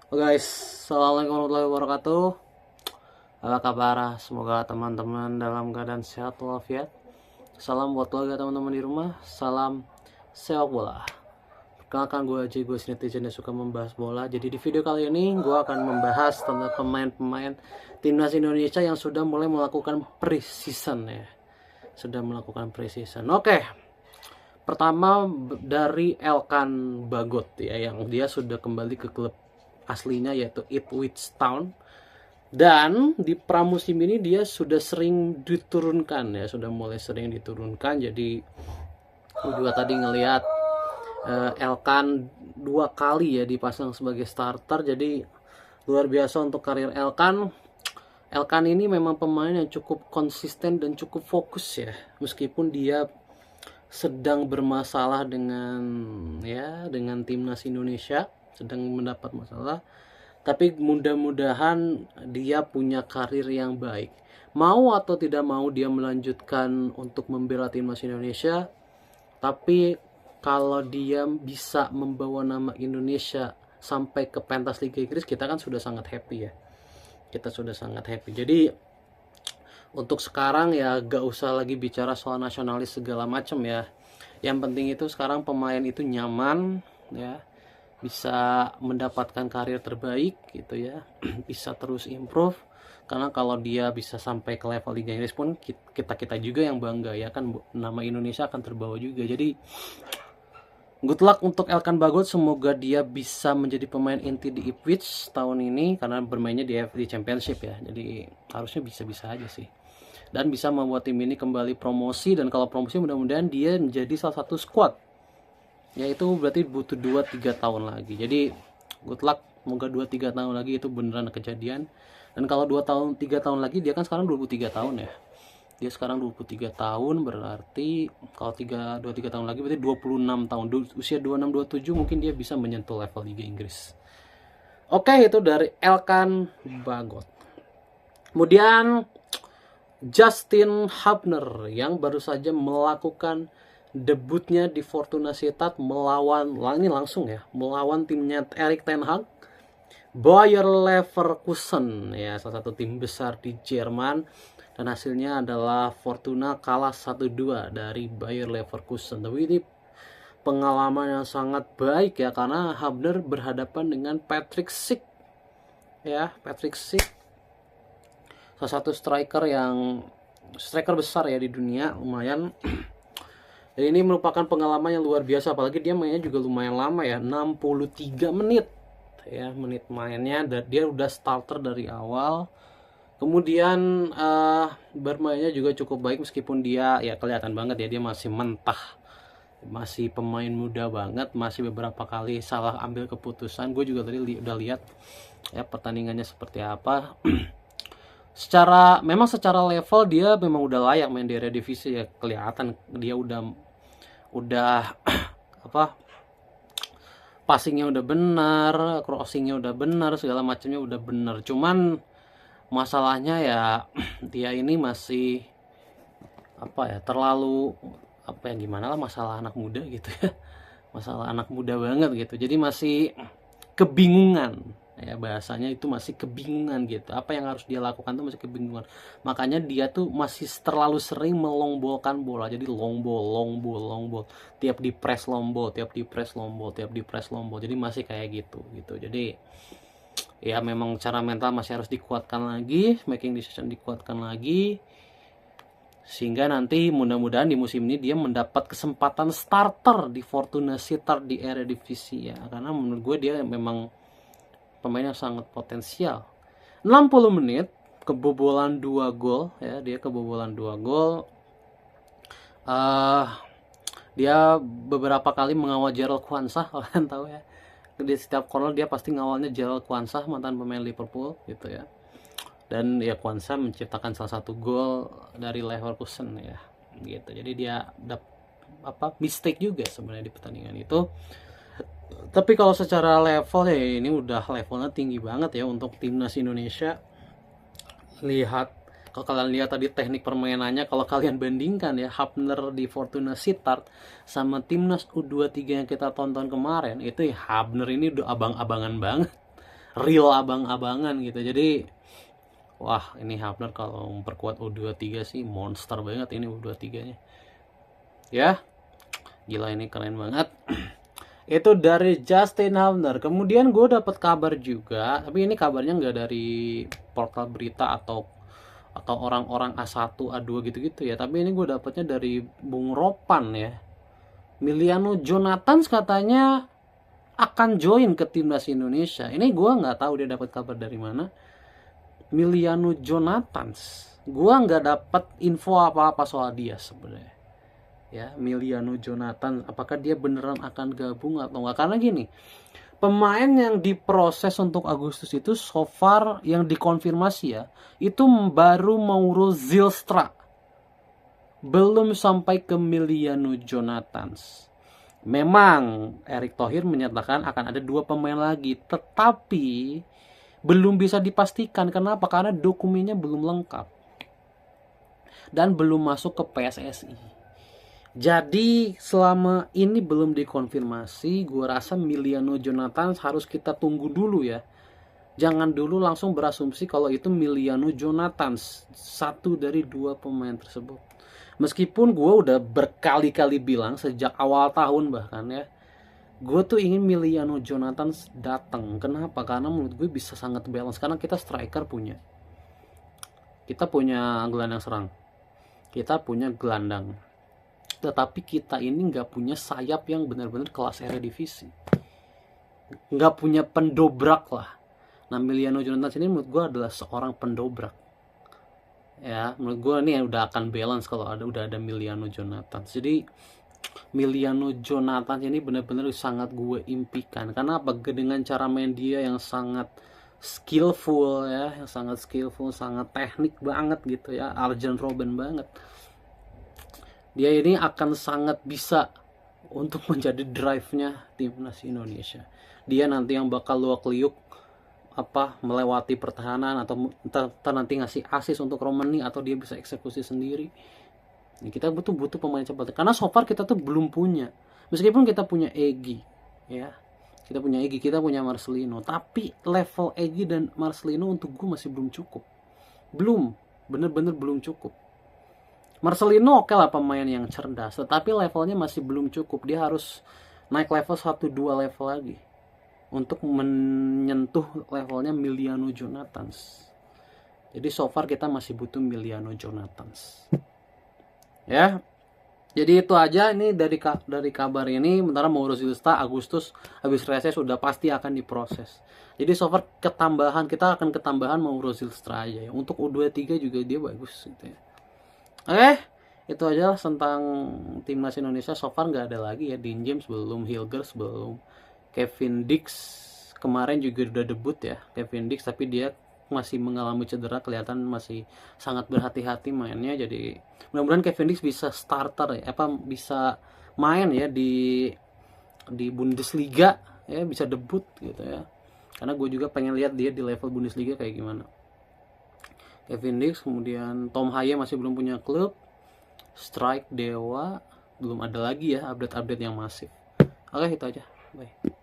Oke guys, assalamualaikum warahmatullahi wabarakatuh. Apa kabar? Semoga teman-teman dalam keadaan sehat walafiat. Salam buat keluarga teman-teman di rumah. Salam sepak bola. Perkenalkan gue Aji, gue netizen yang suka membahas bola. Jadi di video kali ini gue akan membahas tentang pemain-pemain timnas Indonesia yang sudah mulai melakukan pre-season ya. Sudah melakukan pre-season. Oke. Pertama dari Elkan Bagot ya, yang dia sudah kembali ke klub aslinya yaitu Ipswich Town, dan di pramusim ini dia sudah sering diturunkan ya, sudah mulai sering diturunkan. Jadi aku juga tadi ngelihat Elkan 2 kali ya dipasang sebagai starter. Jadi luar biasa untuk karir Elkan. Elkan ini memang pemain yang cukup konsisten dan cukup fokus ya, meskipun dia sedang bermasalah dengan timnas Indonesia, sedang mendapat masalah, tapi mudah-mudahan dia punya karir yang baik. Mau atau tidak mau dia melanjutkan untuk membela timnas Indonesia, tapi kalau dia bisa membawa nama Indonesia sampai ke pentas Liga Inggris, kita kan sudah sangat happy ya. Kita sudah sangat happy. Jadi untuk sekarang ya gak usah lagi bicara soal nasionalis segala macam ya. Yang penting itu sekarang pemain itu nyaman ya, bisa mendapatkan karir terbaik gitu ya, bisa terus improve. Karena kalau dia bisa sampai ke level Liga Inggris pun kita juga yang bangga ya kan, nama Indonesia akan terbawa juga. Jadi good luck untuk Elkan Bagot, semoga dia bisa menjadi pemain inti di Ipswich tahun ini karena bermainnya di AFC Championship ya. Jadi harusnya bisa-bisa aja sih. Dan bisa membuat tim ini kembali promosi, dan kalau promosi mudah-mudahan dia menjadi salah satu squad. Ya itu berarti butuh 2-3 tahun lagi. Jadi good luck, semoga 2-3 tahun lagi itu beneran kejadian. Dan kalau 2 tahun 3 tahun lagi, dia kan sekarang 23 tahun ya. Dia sekarang 23 tahun, berarti kalau 2-3 tahun lagi berarti 26 tahun. Usia 26-27 mungkin dia bisa menyentuh level Liga Inggris. Oke, itu dari Elkan Bagot. Kemudian Justin Hubner yang baru saja melakukan debutnya di Fortuna Sittard melawan timnya Erik ten Hag, Bayer Leverkusen ya, salah satu tim besar di Jerman, dan hasilnya adalah Fortuna kalah 1-2 dari Bayer Leverkusen. Tapi ini pengalaman yang sangat baik ya, karena Hubner berhadapan dengan Patrick Schick ya, Patrick Schick salah satu striker besar ya di dunia, lumayan. Dan ini merupakan pengalaman yang luar biasa, apalagi dia mainnya juga lumayan lama ya, 63 menit ya, menit mainnya, dan dia udah starter dari awal. Kemudian bermainnya juga cukup baik, meskipun dia ya kelihatan banget ya dia masih mentah, masih pemain muda banget, masih beberapa kali salah ambil keputusan. Gue juga tadi udah lihat ya pertandingannya seperti apa. Secara level dia memang udah layak main di Eredivisie ya, kelihatan dia udah apa, passingnya udah benar, crossingnya udah benar, segala macamnya udah benar. Cuman masalahnya ya dia ini masih terlalu gimana lah, masalah anak muda gitu ya, masalah anak muda banget gitu. Jadi masih kebingungan ya, bahasanya itu masih kebingungan gitu, apa yang harus dia lakukan tuh masih kebingungan. Makanya dia tuh masih terlalu sering melongbolkan bola, jadi long ball, tiap di press long ball, jadi masih kayak gitu. Jadi ya memang cara mental masih harus dikuatkan lagi, making decision dikuatkan lagi, sehingga nanti mudah-mudahan di musim ini dia mendapat kesempatan starter di Fortuna Sittard di Eredivisie ya, karena menurut gue dia memang pemain yang sangat potensial. 60 menit kebobolan 2 gol ya, dia kebobolan 2 gol. Dia beberapa kali mengawal Gerald Kwanzaa, kalian tahu ya, di setiap corner dia pasti ngawalnya Gerald Kwanzaa, mantan pemain Liverpool gitu ya. Dan ya Kwanzaa menciptakan salah satu gol dari Leverkusen ya gitu. Jadi dia mistake juga sebenarnya di pertandingan itu. Tapi kalau secara level ya ini udah levelnya tinggi banget ya untuk timnas Indonesia. Kalau kalian lihat tadi teknik permainannya, kalau kalian bandingkan ya Hubner di Fortuna Sittard sama timnas U23 yang kita tonton kemarin, itu ya Hubner ini udah abang-abangan banget. real abang-abangan gitu. Jadi wah, ini Hafner kalau memperkuat U23 sih monster banget ini U23-nya. Ya, gila ini keren banget. Itu dari Justin Hafner. Kemudian gue dapat kabar juga, tapi ini kabarnya nggak dari portal berita atau orang-orang A1, A2 gitu-gitu ya. Tapi ini gue dapatnya dari Bung Ropan ya. Miliano Jonathans katanya akan join ke timnas Indonesia. Ini gue nggak tahu dia dapat kabar dari mana. Miliano Jonathans, gua nggak dapat info apa-apa soal dia sebenarnya. Ya, Miliano Jonathans, apakah dia beneran akan gabung atau enggak? Karena gini, pemain yang diproses untuk Agustus itu so far yang dikonfirmasi ya, itu baru Mauro Zylstra. Belum sampai ke Miliano Jonathans. Memang Erick Thohir menyatakan akan ada 2 pemain lagi, tetapi belum bisa dipastikan. Kenapa? Karena dokumennya belum lengkap dan belum masuk ke PSSI. Jadi selama ini belum dikonfirmasi, gue rasa Miliano Jonathans harus kita tunggu dulu ya. Jangan dulu langsung berasumsi kalau itu Miliano Jonathans, satu dari 2 pemain tersebut. Meskipun gue udah berkali-kali bilang sejak awal tahun bahkan ya, gue tuh ingin Miliano Jonathans datang. Kenapa? Karena menurut gue bisa sangat balance. Karena kita striker punya, kita punya gelandang serang, kita punya gelandang, tetapi kita ini nggak punya sayap yang benar-benar kelas Eredivisie, nggak punya pendobrak lah. Nah, Miliano Jonathans ini menurut gue adalah seorang pendobrak. Ya, menurut gue ini udah akan balance kalau udah ada Miliano Jonathans. Jadi Miliano Jonathans ini benar-benar sangat gue impikan. Karena apa? Dengan cara main dia yang sangat skillful ya, yang sangat skillful, sangat teknik banget gitu ya, Arjen Robben banget. Dia ini akan sangat bisa untuk menjadi drive-nya timnas Indonesia. Dia nanti yang bakal luak-liuk melewati pertahanan atau entah nanti ngasih assist untuk Romani atau dia bisa eksekusi sendiri. Kita butuh pemain cepat karena so far kita tuh belum punya. Meskipun kita punya Egy ya, kita punya Egy, kita punya Marcelino, tapi level Egy dan Marcelino untuk gue masih belum cukup. Bener-bener belum cukup. Marcelino oke lah pemain yang cerdas, tetapi levelnya masih belum cukup. Dia harus naik level 1-2 level lagi untuk menyentuh levelnya Miliano Jonathans. Jadi so far kita masih butuh Miliano Jonathans. Ya, jadi itu aja ini dari kabar ini. Sementara Mauro Zylstra Agustus habis reses sudah pasti akan diproses. Jadi so far kita akan ketambahan Mauro Zylstra aja ya. Untuk U23 juga dia bagus gitu ya. Oke, itu aja tentang timnas Indonesia. So far nggak ada lagi ya. Dean James belum, Hilgers belum, Kevin Dix kemarin juga udah debut ya Kevin Dix, tapi dia masih mengalami cedera, kelihatan masih sangat berhati-hati mainnya. Jadi mudah-mudahan Kevin Dix bisa starter ya, bisa main ya di Bundesliga ya, bisa debut gitu ya. Karena gue juga pengen lihat dia di level Bundesliga kayak gimana. Kevin Dix, kemudian Tom Haye masih belum punya klub. Strike Dewa belum ada lagi ya update-update yang masif. Oke, itu aja. Bye.